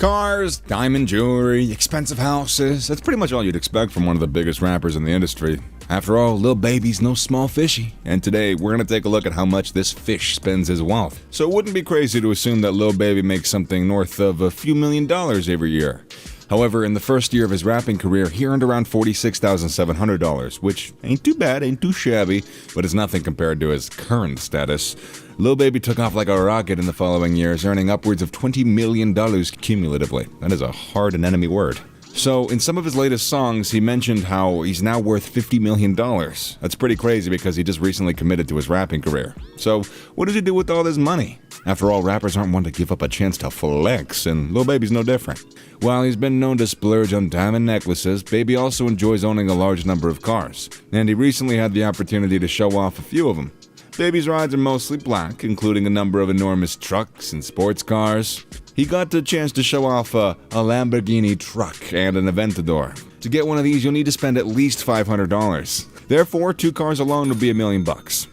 Cars, diamond jewelry, expensive houses. That's pretty much all you'd expect from one of the biggest rappers in the industry. After all, Lil Baby's no small fishy. And today, we're going to take a look at how much this fish spends his wealth. So it wouldn't be crazy to assume that Lil Baby makes something north of a few $1,000,000 every year. However, in the first year of his rapping career, he earned around $46,700, which ain't too bad, ain't too shabby, but is nothing compared to his current status. Lil Baby took off like a rocket in the following years, earning upwards of $20 million cumulatively. That is a hard and enemy word. So, in some of his latest songs, he mentioned how he's now worth $50 million. That's pretty crazy because he just recently committed to his rapping career. So, what does he do with all this money? After all, rappers aren't one to give up a chance to flex, and Lil Baby's no different. While he's been known to splurge on diamond necklaces, Baby also enjoys owning a large number of cars, and he recently had the opportunity to show off a few of them. Baby's rides are mostly black, including a number of enormous trucks and sports cars. He got the chance to show off a Lamborghini truck and an Aventador. To get one of these, you'll need to spend at least $500. Therefore, 2 cars alone would be $1 million,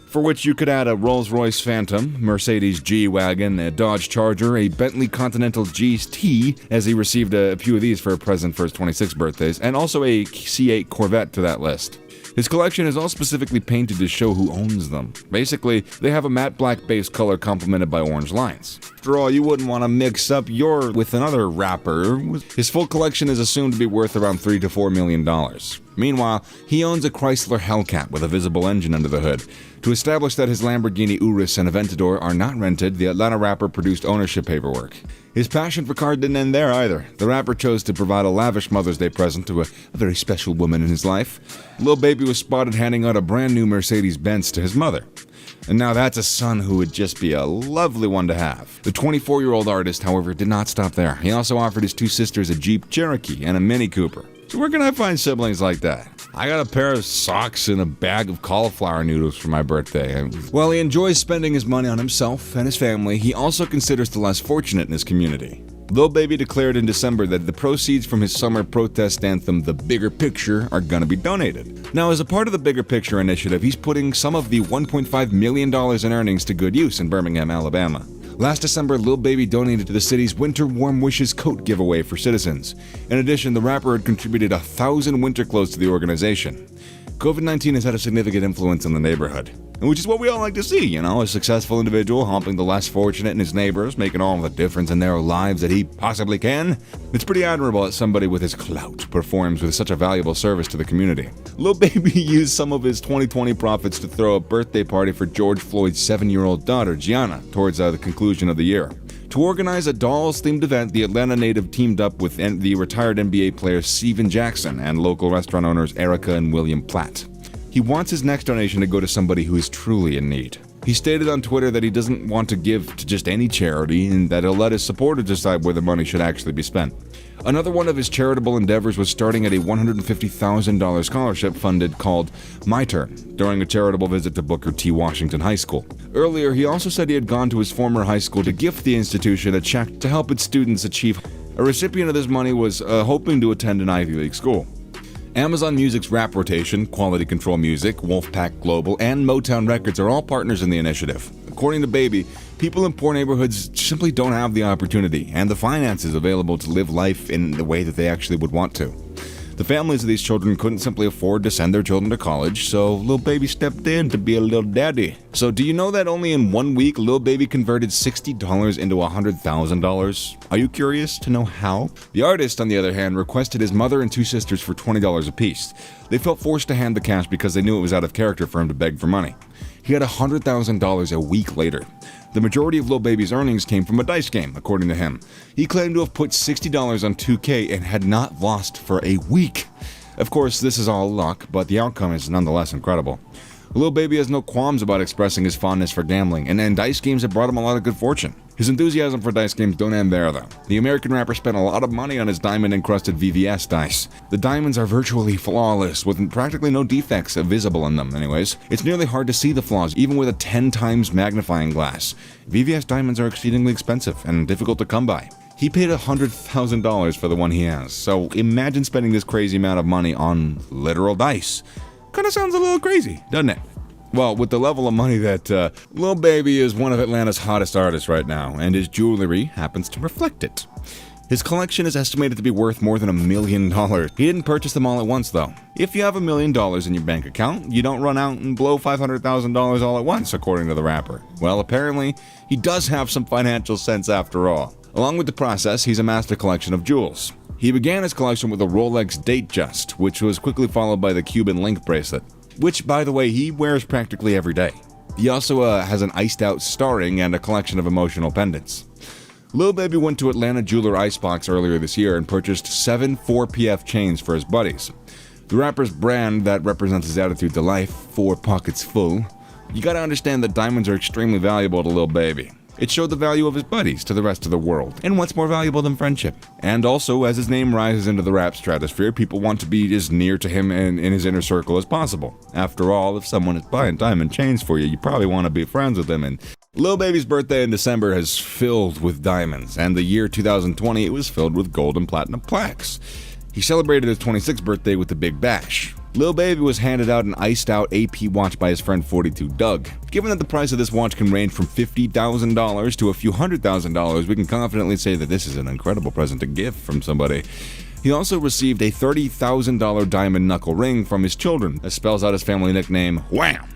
for which you could add a Rolls-Royce Phantom, Mercedes G-Wagon, a Dodge Charger, a Bentley Continental GT, as he received a few of these for a present for his 26th birthdays, and also a C8 Corvette to that list. His collection is all specifically painted to show who owns them. Basically, they have a matte black base color complemented by orange lines. After all, you wouldn't want to mix up your with another rapper. His full collection is assumed to be worth around $3 to $4 million. Meanwhile, he owns a Chrysler Hellcat with a visible engine under the hood. To establish that his Lamborghini Urus and Aventador are not rented, the Atlanta rapper produced ownership paperwork. His passion for cars didn't end there either. The rapper chose to provide a lavish Mother's Day present to a very special woman in his life. Lil Baby was spotted handing out a brand new Mercedes-Benz to his mother. And now that's a son who would just be a lovely one to have. The 24-year-old artist, however, did not stop there. He also offered his 2 sisters a Jeep Cherokee and a Mini Cooper. So where can I find siblings like that? I got a pair of socks and a bag of cauliflower noodles for my birthday. While he enjoys spending his money on himself and his family, he also considers the less fortunate in his community. Lil Baby declared in December that the proceeds from his summer protest anthem, The Bigger Picture, are gonna be donated. Now, as a part of the Bigger Picture initiative, he's putting some of the $1.5 million in earnings to good use in Birmingham, Alabama. Last December, Lil Baby donated to the city's Winter Warm Wishes coat giveaway for citizens. In addition, the rapper had contributed 1,000 winter clothes to the organization. COVID-19 has had a significant influence on the neighborhood, which is what we all like to see, a successful individual helping the less fortunate and his neighbors, making all the difference in their lives that he possibly can. It's pretty admirable that somebody with his clout performs with such a valuable service to the community. Lil Baby used some of his 2020 profits to throw a birthday party for George Floyd's 7-year-old daughter, Gianna, towards the conclusion of the year. To organize a Dolls-themed event, the Atlanta native teamed up with the retired NBA player Steven Jackson and local restaurant owners Erica and William Platt. He wants his next donation to go to somebody who is truly in need. He stated on Twitter that he doesn't want to give to just any charity and that he'll let his supporters decide where the money should actually be spent. Another one of his charitable endeavors was starting at a $150,000 scholarship funded called My Turn during a charitable visit to Booker T. Washington High School. Earlier, he also said he had gone to his former high school to gift the institution a check to help its students achieve. A recipient of this money was hoping to attend an Ivy League school. Amazon Music's rap rotation, Quality Control Music, Wolfpack Global, and Motown Records are all partners in the initiative. According to Baby, people in poor neighborhoods simply don't have the opportunity and the finances available to live life in the way that they actually would want to. The families of these children couldn't simply afford to send their children to college, so Lil Baby stepped in to be a little daddy. So do you know that only in 1 week, Lil Baby converted $60 into $100,000? Are you curious to know how? The artist, on the other hand, requested his mother and 2 sisters for $20 apiece. They felt forced to hand the cash because they knew it was out of character for him to beg for money. He had $100,000 a week later. The majority of Lil Baby's earnings came from a dice game, according to him. He claimed to have put $60 on 2K and had not lost for a week. Of course, this is all luck, but the outcome is nonetheless incredible. Lil Baby has no qualms about expressing his fondness for gambling, and dice games have brought him a lot of good fortune. His enthusiasm for dice games don't end there, though. The American rapper spent a lot of money on his diamond-encrusted VVS dice. The diamonds are virtually flawless, with practically no defects visible in them anyways. It's nearly hard to see the flaws, even with a 10 times magnifying glass. VVS diamonds are exceedingly expensive and difficult to come by. He paid $100,000 for the one he has, so imagine spending this crazy amount of money on literal dice. Kinda sounds a little crazy, doesn't it? Well, with the level of money that Lil Baby is one of Atlanta's hottest artists right now, and his jewelry happens to reflect it. His collection is estimated to be worth more than $1 million. He didn't purchase them all at once, though. If you have $1 million in your bank account, you don't run out and blow $500,000 all at once, according to the rapper. Well, apparently, he does have some financial sense after all. Along with the process, he's amassed a collection of jewels. He began his collection with a Rolex Datejust, which was quickly followed by the Cuban Link bracelet, which, by the way, he wears practically every day. He also has an iced-out star-ring and a collection of emotional pendants. Lil Baby went to Atlanta jeweler Icebox earlier this year and purchased 7 4PF chains for his buddies. The rapper's brand that represents his attitude to life, 4 pockets full. You gotta understand that diamonds are extremely valuable to Lil Baby. It showed the value of his buddies to the rest of the world, and what's more valuable than friendship? And also, as his name rises into the rap stratosphere, people want to be as near to him and in his inner circle as possible. After all, if someone is buying diamond chains for you, you probably want to be friends with them, and Lil Baby's birthday in December has filled with diamonds, and the year 2020 it was filled with gold and platinum plaques. He celebrated his 26th birthday with the Big Bash. Lil Baby was handed out an iced-out AP watch by his friend 42 Doug. Given that the price of this watch can range from $50,000 to a few $100,000, we can confidently say that this is an incredible present to give from somebody. He also received a $30,000 diamond knuckle ring from his children that spells out his family nickname, Wham!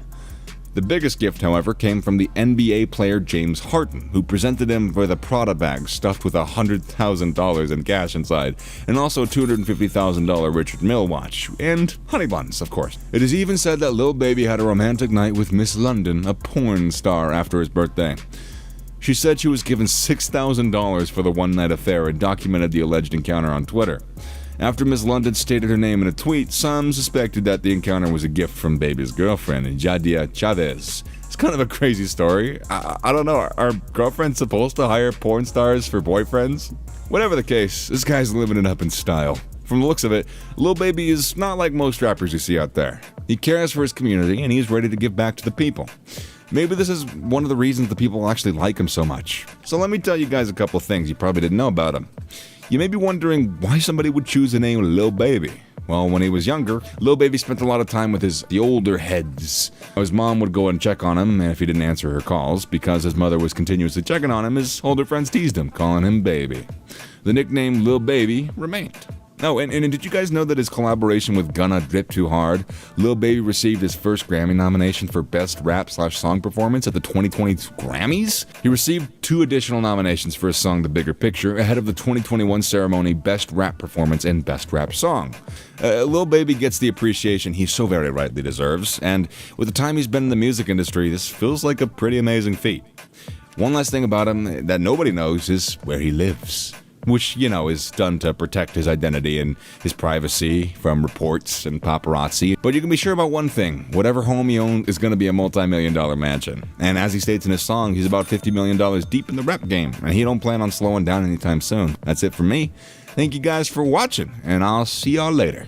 The biggest gift, however, came from the NBA player James Harden, who presented him with a Prada bag stuffed with $100,000 in cash inside, and also a $250,000 Richard Mille watch, and honey buns, of course. It is even said that Lil Baby had a romantic night with Miss London, a porn star, after his birthday. She said she was given $6,000 for the one-night affair and documented the alleged encounter on Twitter. After Miss London stated her name in a tweet, some suspected that the encounter was a gift from Baby's girlfriend, Jadia Chavez. It's kind of a crazy story. I don't know, are girlfriends supposed to hire porn stars for boyfriends? Whatever the case, this guy's living it up in style. From the looks of it, Lil Baby is not like most rappers you see out there. He cares for his community and he's ready to give back to the people. Maybe this is one of the reasons the people actually like him so much. So let me tell you guys a couple of things you probably didn't know about him. You may be wondering why somebody would choose the name Lil Baby. Well, when he was younger, Lil Baby spent a lot of time with the older heads. His mom would go and check on him if he didn't answer her calls. Because his mother was continuously checking on him, his older friends teased him, calling him Baby. The nickname Lil Baby remained. Oh, and did you guys know that his collaboration with Gunna Drip Too Hard, Lil Baby received his first Grammy nomination for Best Rap/Song Performance at the 2020 Grammys? He received 2 additional nominations for his song The Bigger Picture ahead of the 2021 ceremony Best Rap Performance and Best Rap Song. Lil Baby gets the appreciation he so very rightly deserves, and with the time he's been in the music industry, this feels like a pretty amazing feat. One last thing about him that nobody knows is where he lives. Which, is done to protect his identity and his privacy from reports and paparazzi. But you can be sure about one thing, whatever home he owns is going to be a multi-million-dollar mansion. And as he states in his song, he's about $50 million deep in the rap game, and he don't plan on slowing down anytime soon. That's it for me. Thank you guys for watching, and I'll see y'all later.